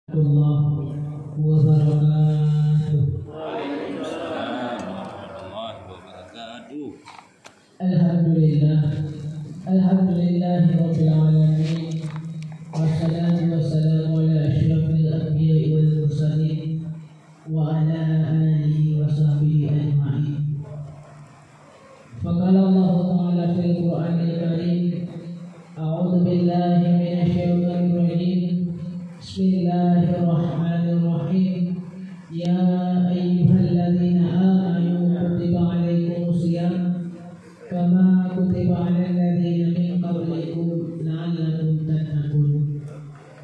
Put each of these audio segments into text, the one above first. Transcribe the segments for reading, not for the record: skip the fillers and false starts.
warahmatullahi wabarakatuh. Waalaikumsalam warahmatullahi wabarakatuh. Alhamdulillahi rabbil alamin. Wassalatu wassalamu ala asyrafil anbiya'i wal mursalin wa ala alihi wa sahbihi ajma'in. Faqala Allah Ta'ala fil Qur'anil Karim, a'udzu billahi minasy syaithanir rajim. Bismillahirrahmanirrahim. Ya ayyuhalladzina amanu kutiba 'alaikumus shiyam kama kutiba 'alal ladzina min qablikum la'allakum tattaqun.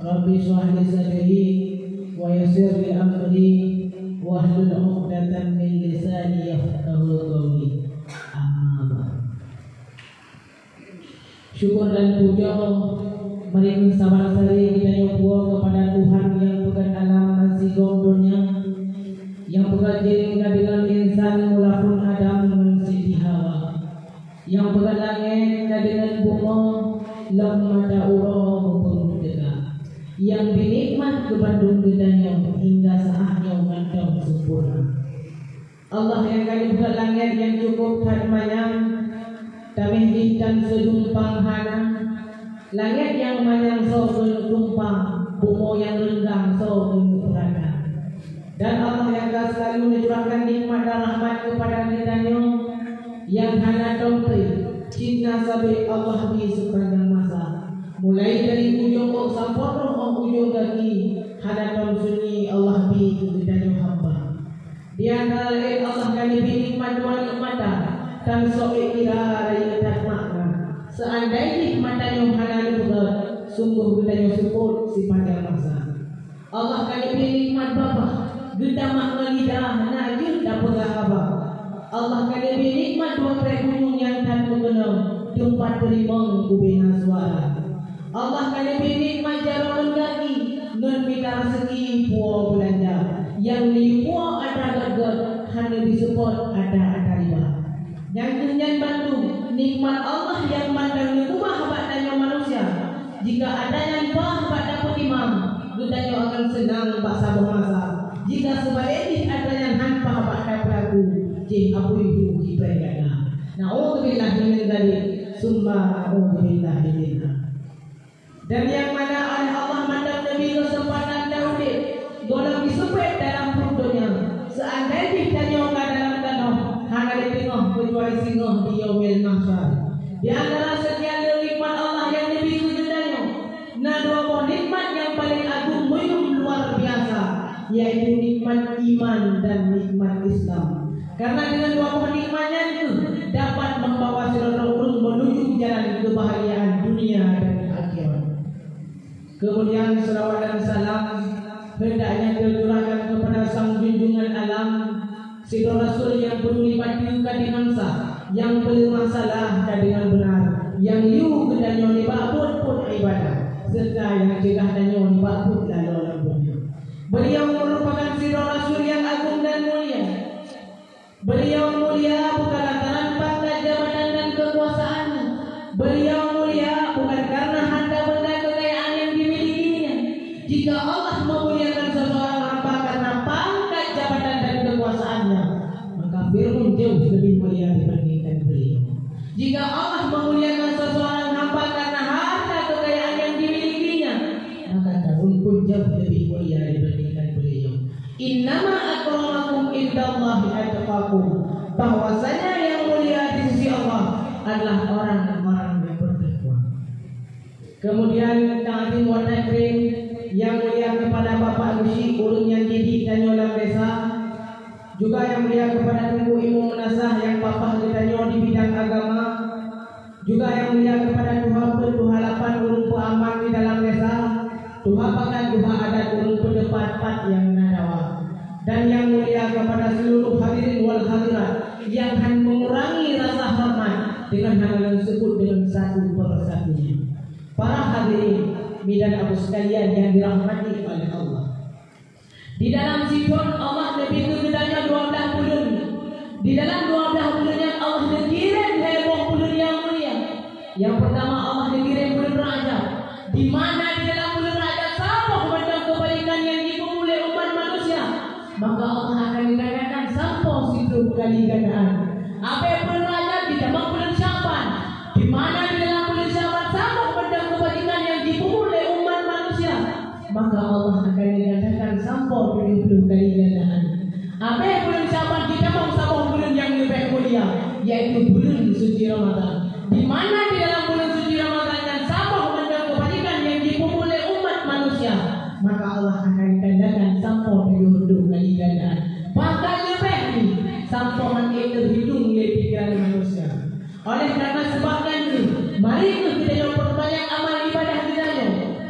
Rabbi shrah li sadri wa yassir li amri wahlul 'uqdatam min lisani yafqahu qawli. Amma ba'd. Syukur dan puja mari sabar-sari kita nyukur kepada Tuhan yang bukan alam masih dunia, yang bukan jadikan dengan insan mulapun Adam dan Siti Hawa, yang bukan langit dengan bunga lemah ura maupun dekat, yang dinikmat kebandung gedanya hingga saatnya mantap sempurna. Allah yang kali bukan langit yang cukup khidmatnya, tamih dan sejumpang hana. Langit yang manyang so tumpang, bumi yang renggang so berada. Dan Allah yang selalu mencurahkan nikmat dan rahmat kepada kitanya, yang hana dompet cinta sabi Allah di sepanjang masa. Mulai dari ujung sampai ujung kaki, hana dom sunyi Allah di kitanya hamba. Di antara lain Allah kali nikmat dua nikmatan, dan so kira raya tak makna. Seandainya matanya halal berat, sungguh gedanya support si panjang masa. Allah kali nikmat bapa, geda makna lidah, najib dapat apa. Allah kali nikmat dua gunung yang tak mengenal, tempat terima kubina suara. Allah kali nikmat jalan kaki, non kita segi puau belanja. Yang di puau ada gagal, hanya disupport ada riba. Yang kenyan bantu nikmat Allah yang mandang ubah badannya manusia. Jika ada yang bah pada imam, gedanya akan senang bahasa bermasa. Jika sebaliknya ada yang hampa pada pelaku, jih abu itu diperdana. Na'udzubillah min dzalik, summa na'udzubillah minna. Dan yang mana oleh Allah mandang Nabi kesempatan Daud, golong disepet dalam perutnya. Seandainya ditanya dalam tanah, hanya di tengah kecuali singa di yaumil mahsyar. Di antara sekian nikmat Allah yang lebih kejedanya, nah dua buah nikmat yang paling agung belum luar biasa, yaitu nikmat iman dan nikmat Islam. Karena dengan dua buah nikmatnya itu dapat membawa seseorang menuju jalan kebahagiaan dunia dan akhirat. Kemudian selawat dan salam hendaknya tercurahkan kepada sang junjungan alam, si Rasul yang berlipat dengan sah, yang bermasalah dengan benar, yang yu kedanya dibabut pun ibadah, serta yang cegah dan dibabut lalu lembutnya. Beliau merupakan si Rasul yang agung dan mulia. Beliau mulia bukan lantaran pangkat jabatan dan kekuasaan. Beliau mulia bukan karena harta benda kekayaan yang dimilikinya. Jika Allah memuliakan seseorang hamba karena pangkat jabatan dan kekuasaannya, maka Fir'aun jauh lebih mulia dibandingkan beliau. Jika Allah memuliakan seseorang hamba karena harta kekayaan yang dimilikinya, maka Daud pun jauh lebih mulia dibandingkan beliau. Innama akramakum indallahi atqakum. Bahwasanya yang mulia di sisi Allah adalah orang-orang yang bertakwa. Kemudian kami mohon takrim yang mulia kepada Bapak Musi urung yang didik dan nyolam desa, juga yang mulia kepada Tunggu Ibu Menasah yang papa ditanya di bidang agama, juga yang mulia kepada Tuha halapan urung peaman di dalam desa, Tuha pakan Tuha adat urung pendepat yang nadawa, dan yang mulia kepada seluruh hadirin wal hadirat yang akan mengurangi rasa hormat dengan hal yang disebut dengan satu persatunya. Para hadirin bidan Abu sekalian yang dirahmati oleh Allah. Di dalam sifat Allah lebih kedanya 12 bulan. Di dalam 12 bulan Allah dikirim heboh bulan yang mulia. Yang pertama Allah dikirim bulan Rajab. Di mana di dalam bulan Rajab sama macam kebaikan yang kali gandaan. Apa bulan Rajab ditambah bulan Syaban, di mana di dalam bulan Syaban sama pedang kebajikan yang dipukul oleh umat manusia, maka Allah akan digandakan sampai 70 kali gandaan. Apa bulan Syaban ditambah sama bulan yang lebih mulia, yaitu bulan suci Ramadan, di mana di dalam bulan suci Ramadan dan sama pedang kebajikan yang dipukul oleh umat manusia, maka Allah akan digandakan sampai 70 kali gandaan. Bahkan lebih nih, sampai makin terhitung oleh pikiran manusia. Oleh karena sebabkan itu, mari kita perbanyak amal ibadah kita,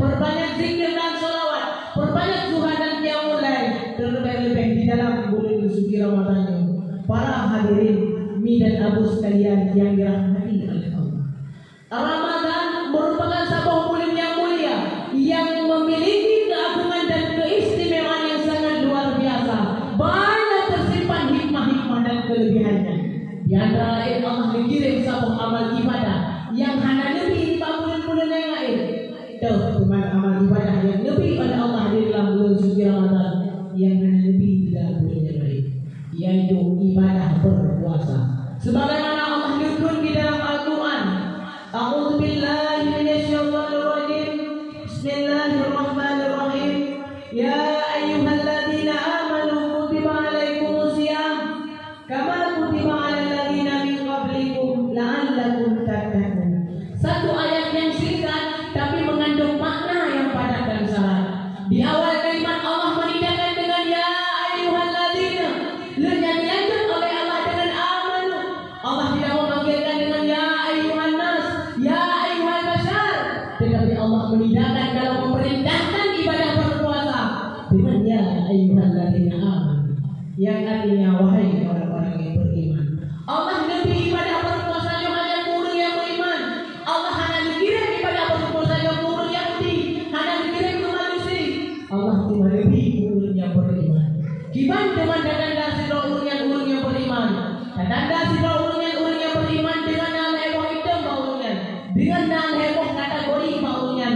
perbanyak zikir dan sholawat, perbanyak duha dan qiyamul lail, terlebih-lebih di dalam bulan suci Ramadan. Para hadirin, mi dan abu sekalian yang dirahmati oleh Allah, Ramadan merupakan sebuah bulan yang mulia yang memiliki keagungan dan keistimewaan yang sangat luar biasa. Banyak tersimpan hikmah-hikmah dan kelebihannya. Di antara lain Allah mengirim sebuah amal ibadah yang hanya lebih di bulan-bulan yang lain. Tuh, teman amal ibadah yang lebih pada Allah di dalam bulan suci Ramadan yang hanya lebih di dalam bulan yang lain, yaitu ibadah berpuasa. Sebagaimana Allah nyebut di dalam Al-Quran, A'udzubillahi minasyaitonir rajim. Bismillahirrahmanirrahim. Ya ayyuhalladzina amanu kutiba alaikumus syiyam kama kutiba alal ladzina min qablikum la'allakum tattaqun. Satu ayat yang singkat tapi mengandung makna yang padat dan syarat. Di awal kalimat Allah menidakkan dengan ya ayyuhalladzina, yang dilanjut oleh Allah dengan amanu. Allah tidak memanggilkan dengan ya ayyuhan nas, ya ayyuhal bashar, tetapi Allah menidakkan kalau memerintahkan ibadah berpuasa dengan ya ayyuhalladzina amanu, yang artinya wahai orang-orang yang beriman. Allah lebih ibadah berpuasa hanya guru yang beriman. Allah hanya dikirim ibadah berpuasa yang guru Yahudi, hanya dikirim ke manusia. Allah cuma lebih guru yang beriman. Kiban teman dan dasi urun yang beriman. Dan dasi urun yang beriman dengan nama heboh hitam baunya, dengan nama heboh kategori baunya,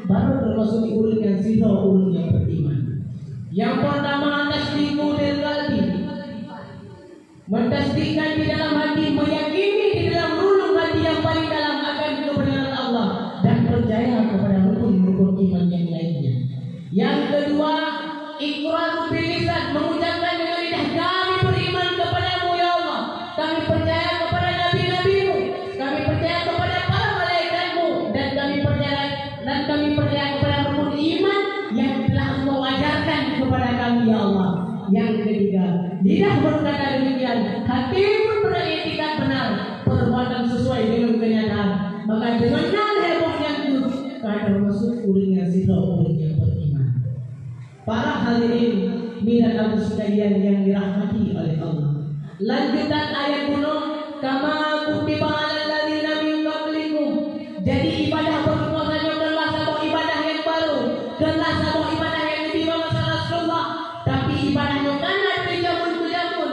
baru termasuk urun yang beriman. Yang pertama tasdiqu bil qalbi, mentasdikkan di dalam hati, meyakini di dalam relung hati yang paling dalam akan kebenaran Allah dan percaya kepada rukun-rukun iman yang lainnya. Yang kedua, iqrar bil lisan, mengucapkan dengan lidah, kami beriman kepadamu ya Allah, kami percaya kepada nabi-nabimu, kami percaya kepada para malaikatmu, dan kami percaya kepada rukun iman yang telah Engkau ajarkan kepada kami ya Allah. Yang ketiga, lidah berkata demikian, hati pun beriktikad benar, perbuatan sesuai dengan kenyataan. Maka dengan heboh yang itu kada masuk urutnya sirah urut yang beriman. Para hadirin dan abu sekalian yang dirahmati oleh Allah, lanjutan ayat kuno, kama kutiba alal ladzina min qablikum. Jadi ibadah berpuasa adalah sebuah ibadah yang baru, adalah sebuah ibadah yang dibawa Rasulullah. Tapi ibadahnya karena dari zaman ke zaman,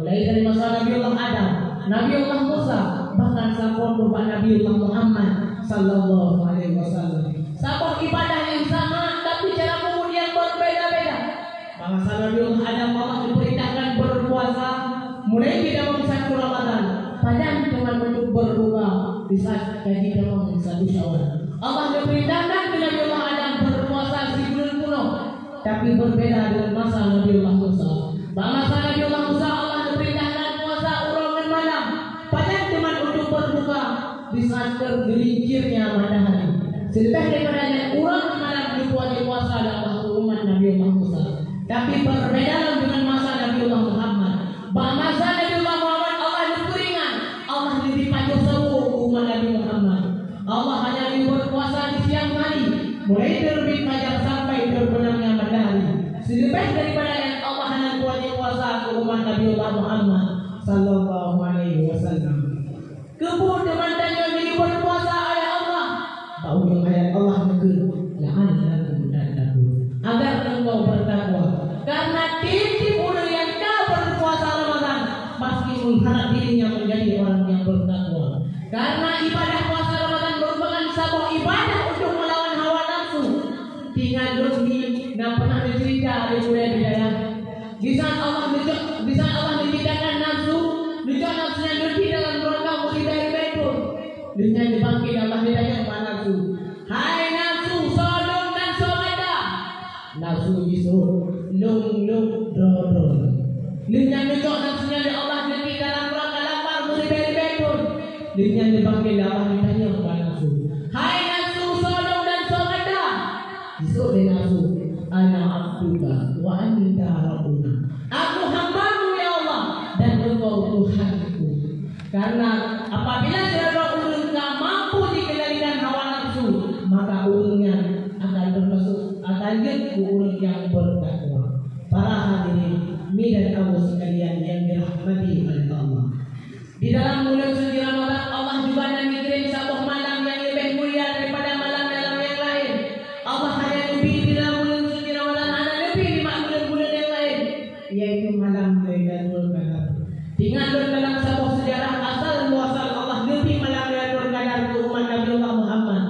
mulai dari masa Nabiullah Adam, Nabiullah Musa, bahkan sampai kepada Nabiullah Muhammad sallallahu alaihi wasallam. Sebuah ibadah yang sama tapi cara kemudian berbeda-beda. Masa Nabiullah Adam Allah diperintahkan berpuasa mulai di dalam 1 Ramadan, padahal cuma untuk berbuka di saat gaji dalam 1 Syawal. Allah diperintahkan ke Nabiullah Adam berpuasa di bulan kuno, tapi berbeda dengan masa Nabiullah Musa. Masa Nabiullah Musa Allah diperintahkan puasa ulangan malam, padahal cuma untuk berbuka di saat tergelincirnya matahari. Selebih daripada ulangan malam dibuat puasa dalam umat Nabiullah Musa. Tapi berbeda dengan masa Nabiullah Muhammad. Masa Nabiullah Muhammad Allah diberikan, Allah lebih pajak seluruh umat Nabi Muhammad. Allah hanya berpuasa di siang hari, mulai terbit fajar sampai terbenamnya matahari. Selebih daripada yang Allah hanya buat puasa ke umat Nabiullah Muhammad sallallahu alaihi wasallam. Kebun teman-teman yang berpuasa oleh Allah, tahu yang ayat Allah negeri, la'allakum tattaqun, agar engkau bertakwa. Karena titip orang yang kau berpuasa Ramadan pasti mengharap dirinya menjadi orang yang bertakwa. Karena ibadah puasa Ramadan merupakan sebuah ibadah untuk melawan hawa nafsu. Tinggal lebih dan pernah dicerita di budaya. Di saat Allah menciptakan nafsu, Lucu nafsunya lebih dalam rongga mesti dari betul. Dengan dibangkit Allah ditanya kepada nafsu. Hai nafsu, sodom dan someda. Nafsu disuruh lung dro. Dengan lucu nafsunya di Allah lebih dalam rongga lapar mesti dari betul. Dengan dibangkit Allah ditanya kepada nafsu. Hai nafsu, sodom dan someda. Disuruh dari nafsu. Ana abduka wa anta rabbuna. Aku hambamu ya Allah dan engkau Tuhanku. Karena apabila saudara ulun tak mampu dikendalikan hawa nafsu, maka ulunnya akan termasuk akan jadi ulun yang bertakwa. Para hadirin, mi dan aku sekalian yang dirahmati oleh Allah. Di dalam bulan suci Ramadan Allah juga mengirim satu malam yang lebih mulia daripada malam-malam yang lain. Allah hanya lebih di dalam bulan suci Ramadan ada lebih 5 bulan-bulan yang lain, yaitu malam Lailatul Qadar. Tinggal dalam sebuah sejarah asal muasal Allah lebih malam Lailatul Qadar ke umat Nabi Muhammad.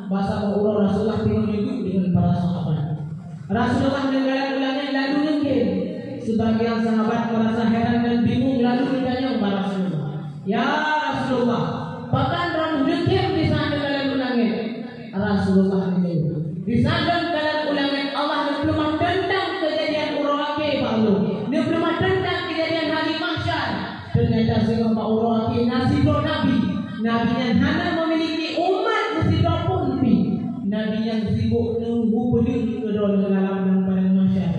Bahasa Allah Rasulullah tinggal hidup dengan para sahabat. Rasulullah mengulang-ulangnya lalu mungkin sebagian sahabat merasa heran dan bingung lalu ditanya kepada Rasulullah, ya Rasulullah, bahkan orang mungkin di sana dalam ulangnya. Rasulullah itu di sana dalam ulangnya Allah belum tentang kejadian Urawake baru. Dia belum tentang kejadian hari mahsyar. Ternyata sehingga Pak Urawake nasibro Nabi yang hanya memiliki umat nasibro pun Nabi yang sibuk nunggu beli ke dalam padang mahsyar.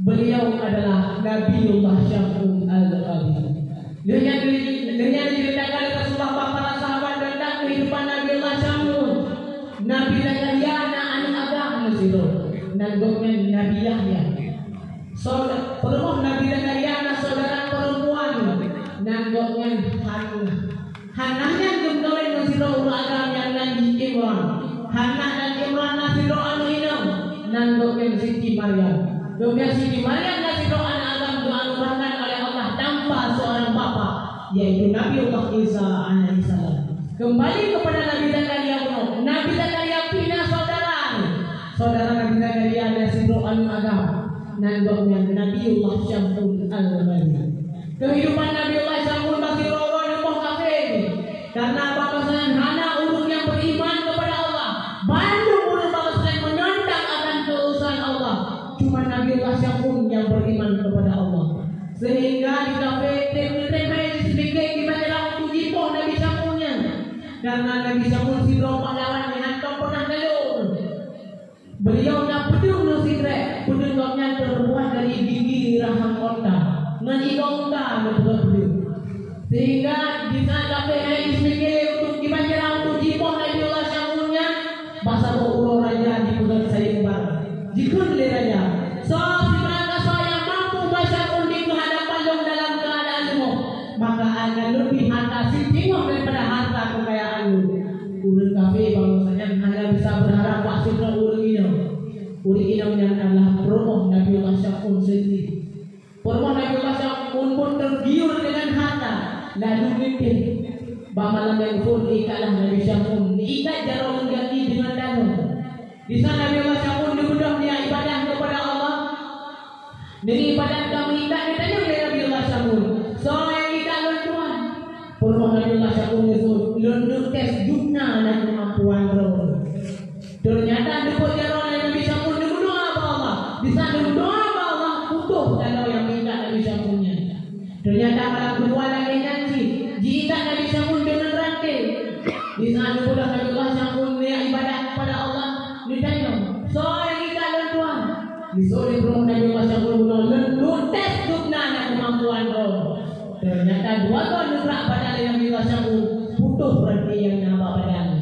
Beliau adalah Nabiullah Syamsul Al-Qadir. Dengan diceritakan Rasulullah para sahabat tentang kehidupan Nabiullah Syamsul. Nabi Yahya anak agama Mesir. Nanggoknya Nabi Yahya. Perumahan Nabi Yahya saudara perempuan. Nanggoknya Hannah. Hannahnya gemdoin Mesir agama yang nanti Imran. Hannah dan Imran Nasiro anu inam. Nanggoknya Siti Maryam. Kemudian Siti Maryam Nasiro anak agama dianugerahkan oleh Allah tanpa seorang bapa, yaitu Nabi Allah Isa alaihissalam. Kembali kepada Nabi Zakaria. Nabi Zakaria pindah saudara Nabi Zakaria Nasiro anu agama. Nanggoknya Nabiullah Syamsul Al-Qadir. Kehidupan Nabiullah Syamsul masih roh nembah kafir. Karena bangsa hana ulun yang beriman kepada Allah. Banyak ulun bangsa yang menentang akan keutusan Allah. Cuma Nabiullah Syamsul yang beriman kepada Allah. Sehingga di kafir temai sedikit gimana untuk jipoh Nabi Syamsulnya. Karena Nabi Syamsul sidro pahlawan yang hantam pernah galur. Beliau nak pedung no sidre, pedungnya terbuat dari gigi rahang kota. Ngikong ta betul. Sehingga di sana kafir sedikit untuk gimana untuk jipoh Nabiullah Syamsulnya. Bahasa ulo raja di pusat sayembar. Jikun le raja. So sebenarnya saya mampu baca pun di hadapan long dalam keadaanmu, maka akan lebih harta sintingmu daripada harta kekayaanmu. Urun kafir bangsanya hanya bisa berharap wasifna urun ini. Urun ini yang adalah perumahan Nabiullah Syamsul sendiri. Perumahan Nabiullah Syamsul pun tergiur dengan harta. Lalu mungkin bamalan yang pun ikatlah Nabi Syamsul. Ikat jarum ganti dengan danau. Di sana Nabiullah Syamsul dimudah dia ibadah kepada Allah. Dari ibadah kami ikat ditanya oleh Nabiullah Syamsul. Soalnya kita Tuhan. Perumahan Nabiullah Syamsul itu lunduk tes dunia dan kemampuan roh. Ternyata diput jarum Nabi Syamsul dimudah apa Allah. Di sana dimudah apa Allah putus danau yang ikat Nabi Syamsulnya. Ternyata malam kedua lagi nyanyi. Jika Nabi Syamsul dengan rantai. Di sana dimudah Nabiullah Syamsul dia ibadah kepada Allah. Ditanya, soalnya kita Tuhan. Di sore perumahan Nabiullah Syamsul lunduk tes dunia dan kemampuan roh. Ternyata 2 tahun nukrak pada Nabiullah Syamsul putus berarti yang nama badannya.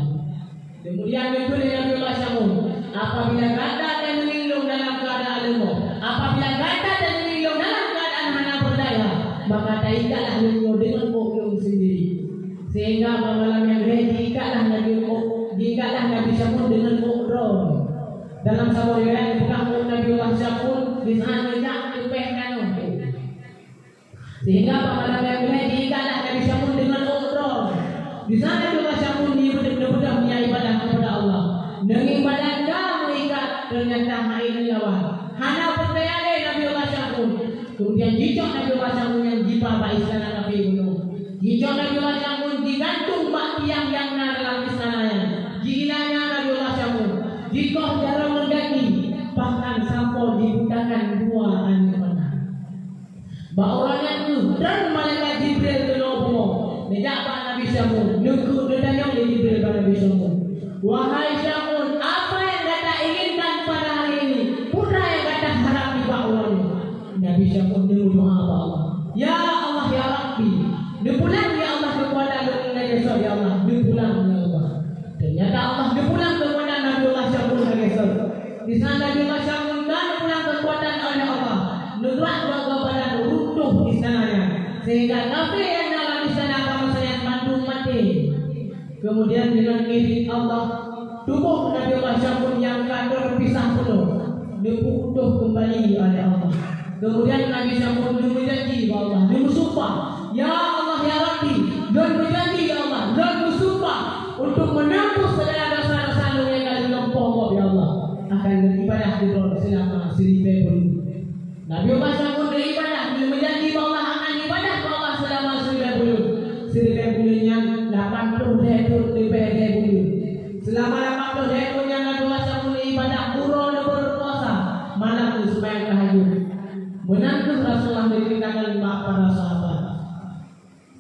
Kemudian itu Nabiullah Syamsul, apabila kata dan menilung dalam keadaan lemah, apabila kata dan menilung dalam keadaan hana berdaya, maka taikatlah menilung dengan oknum sendiri. Sehingga malam yang diikatlah Nabi Syamsul dengan oknum. Dalam sebuah riwayat bukan Nabiullah Syamsul di sana tidak dipehkan. Sehingga malam yang diikatlah Nabi Syamsul dengan oknum. Di sana Nabiullah Syamsul dia benar-benar punya ibadah kepada Allah. Dengan ibadah kamu ikat ternyata ini lawan. Hana percaya Nabiullah Syamsul. Kemudian jijak Nabi Wasamun yang jipa pak istana Nabi gunung. Jijak Nabi Wasamun digantung pak tiang yang dalam istananya. Jilanya Nabi Wasamun. Jika jarang mendaki, bahkan sampai dibutakan dua anak panah. Baorangnya tu dan malaikat Jibril ke Nabi. Nejak pak Nabi Samun. Nukut ditanya oleh Jibril pada Nabi Samun. Wahai Samun, apa yang kata inginkan pada hari ini? Putra yang kata harap di baorang. Nabi Samun dia doa Allah. Ya Allah ya Rabbi, dia pulang ya Allah kepada Nabi Samun ya Allah. Dia pulang ya Allah. Ternyata Allah dia pulang kepada Nabi Allah Samun Nabi Samun. Di sana Nabi Allah Samun dan pulang kekuatan oleh Allah. Negrak kepada runtuh istananya. Sehingga kafir yang dalam istana kawasan Bandung mati. Kemudian dengan izin Allah, tubuh Nabi Allah Samun yang terpisah penuh diutuh kembali oleh Allah. Kemudian Nabi Samun berjanji kepada Allah, dia bersumpah, ya Allah ya Rabbi, dan berjanji ya Allah, dan bersumpah untuk menembus segala dosa-dosa yang kali lempong ya Allah akan beribadah di dalam selama 1000 bulan. Nabi Allah Samun beribadah, dia berjanji kepada Allah akan ibadah kepada Allah selama 1000 bulan. 1000 bulannya 80 tahun lebih bulan. Selama 80 tahunnya Nabi Allah Samun ibadah kurang berpuasa, malam sembahyang tahajud. Menantu Rasulullah diceritakan para sahabat.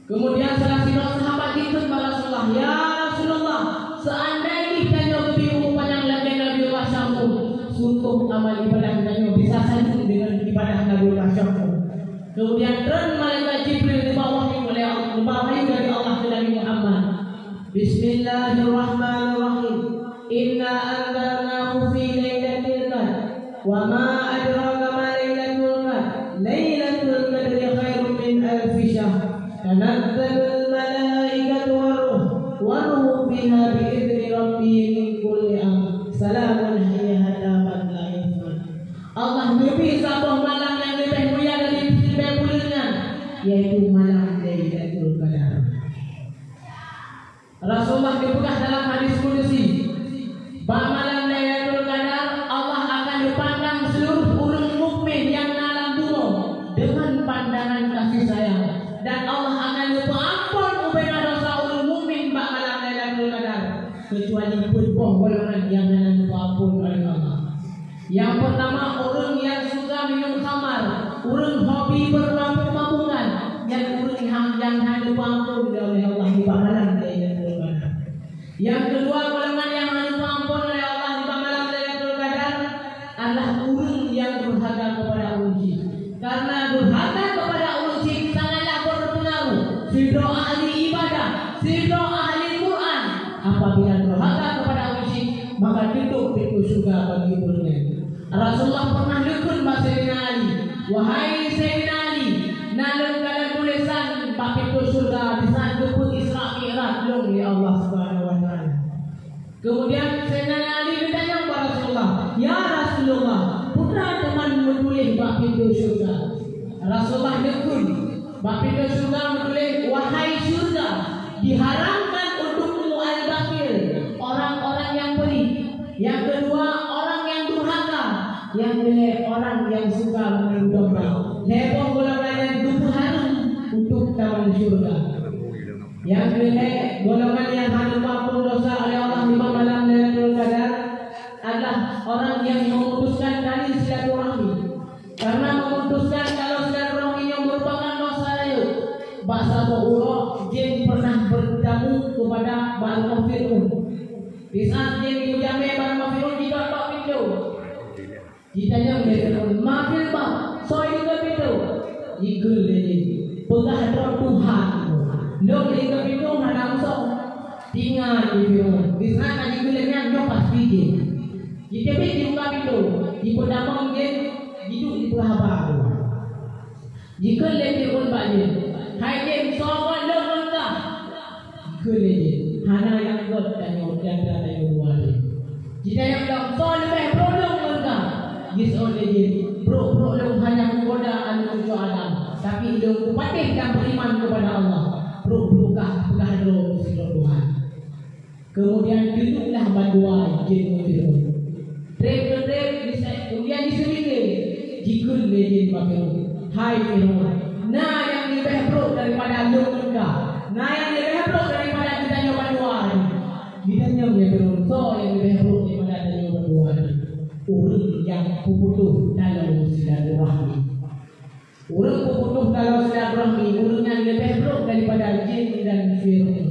Kemudian salah seorang sahabat itu kepada Rasulullah, ya Rasulullah, seandainya kita lebih panjang lagi Nabi Allah Samun, untuk amal ibadah kita bisa saja dengan ibadah Nabi Allah Samun. Kemudian turun malaikat Jibril di bawah oleh Allah, di bawah dari Allah ke Nabi Muhammad. Bismillahirrahmanirrahim. Inna anzalnahu fi lailatul qadr. Wa ma adraka ma lailatul qadr. Lailatul qadri khairun min alf syahr. Tanazzalul malaikatu war-ruh fiha bi idzni rabbihim min kulli amr. Salamun hiya hatta matla'il fajr. Allah lebih satu malam yang lebih mulia dari 1000 bulannya, yaitu malam Lailatul Qadar. Rasulullah dibuka dalam hadis qudsi, malam Lailatul Qadar Allah akan dipandang seluruh orang mukmin yang dalam dunia dengan pandangan kasih sayang, dan Allah akan mengampun ubena dosa orang mukmin malam Lailatul Qadar, kecuali pun golongan yang dalam diampun oleh Allah. Yang pertama, orang yang suka minum khamar, orang hobi bermabuk-mabukan, yang orang yang hanya diampun oleh Allah di malam Lailatul Qadar. Yang kedua, golongan yang hanya diampun oleh Allah di malam Lailatul Qadar adalah orang yang durhaka kepada unci. Karena durhaka kepada unci sangatlah berpengaruh. Sidro ahli ibadah, sidro ahli Quran. Apabila durhaka kepada unci, maka tutup pintu surga bagi umurnya. Rasulullah pernah dukun Sayyidina Ali, wahai Sayyidina Ali, nalung kalian tulisan bab pintu surga di saat dukun Isra Mi'raj long ya Allah Subhanahu wa taala. Kemudian Sayyidina Ali bertanya kepada Rasulullah, ya Rasulullah, putra teman menulis bab pintu surga. Rasulullah dukun bab pintu surga menulis, wahai surga, diharamkan untukmu al-bakhil, orang-orang yang pelit. Yang kedua, orang yang durhaka. Yang ketiga, orang yang suka meniru domba. Lebih golongan yang haram untuk taman surga. Yang ketiga, golongan yang hanya mampu dosa oleh Allah di malam Lailatul Qadar adalah orang yang memutuskan tali silaturahmi. Karena memutuskan kalau silaturahmi yang merupakan dosa itu. Bahasa Bahura, jin pernah bertamu kepada Banu Fir'aun. Di saat dia dijamai Banu Fir'aun jika tak pintu. Ditanya oleh Fir'aun, maafin bang, soal juga pintu. Ikut dia, pegah doa Tuhan. Lo beli ke pintu mana usah tinggal di Fir'aun. Di sana jika nyopas bijin. Jika bijin buka pintu, di pedamang jin hidup di pelabak. Jika dia Fir'aun balik, hai jin, soal lo mentah. Jika dia hana yang god tanya wali. Jika yang dah soal lebih produk mereka, gisol dia produk hanya menggoda anu cucu Adam, tapi dia kupatihkan beriman kepada Allah. Produk pegah Tuhan. Kemudian duduklah bandua jin Fir'aun. Trek kemudian diselidiki jikun jin Fir'aun. hai Fir'aun. Nah yang lebih buruk daripada lu juga. Nah yang lebih buruk daripada kita nyoba dua ini. Kita nyoba Fir'aun. So yang lebih buruk daripada kita nyoba dua ini. Orang yang putus dalam silaturahmi. Orang putus dalam silaturahmi. Orang yang lebih buruk daripada jin dan Fir'aun.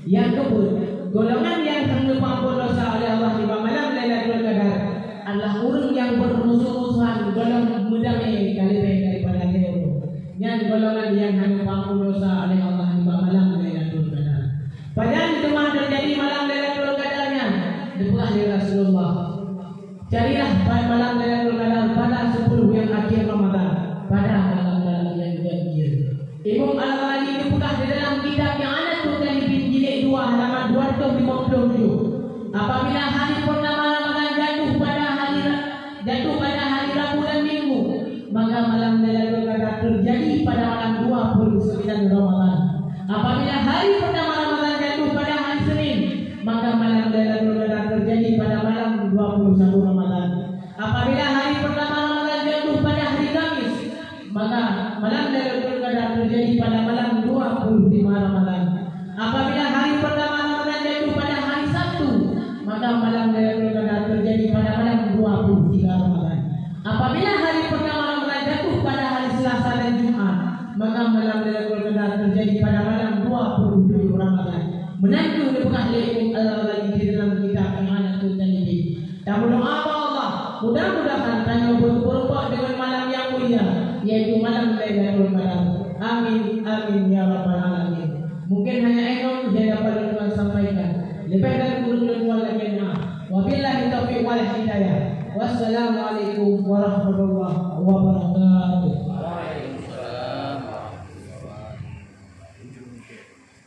Yang kedua, golongan yang sanggup ampun dosa oleh Allah di malam Lailatul Qadar adalah orang yang bermusuh-musuhan golongan mudami kali daripada Fir'aun. Yang golongan yang sanggup ampun dosa oleh Allah di malam Lailatul Qadar. Padahal itu mah terjadi malam Lailatul Qadarnya dibuat oleh Rasulullah. Carilah malam Lailatul Qadar pada 10 yang akhir Ramadan, pada malam yang terakhir. Imam Al-Ghazali dibuka di dalam kitab yang ada tulisan di jilid 2 halaman 257. Apabila hari purnama Ramadan jatuh pada hari Rabu dan Minggu, maka malam Lailatul Qadar terjadi pada malam 29 Ramadan. Apabila hari pertama Ramadan jatuh pada hari Senin, maka malam Lailatul Qadar terjadi pada malam 21 Ramadan. Apabila hari pertama Ramadan jatuh pada hari Kamis, maka malam Lailatul Qadar terjadi pada malam 25 Ramadan. Apabila hari pertama Ramadan jatuh pada hari Sabtu, maka malam Lailatul Qadar terjadi pada malam 23 Ramadan. Apabila hari pertama Ramadan jatuh pada hari Selasa dan Jumat, maka malam Lailatul Qadar terjadi pada malam 27 Ramadan. Menantu dibuka oleh Allah di dalam kitab yang ada tulisan ini. Dan berdoa Allah, mudah-mudahan kami berkorban dengan malam yang mulia, yaitu malam Lailatul Qadar. Amin, amin ya rabbal alamin. Mungkin hanya itu saya dapat Tuhan sampaikan. Lebih dari kurang lagi wabillahi taufiq wal hidayah. Wassalamualaikum warahmatullahi wabarakatuh.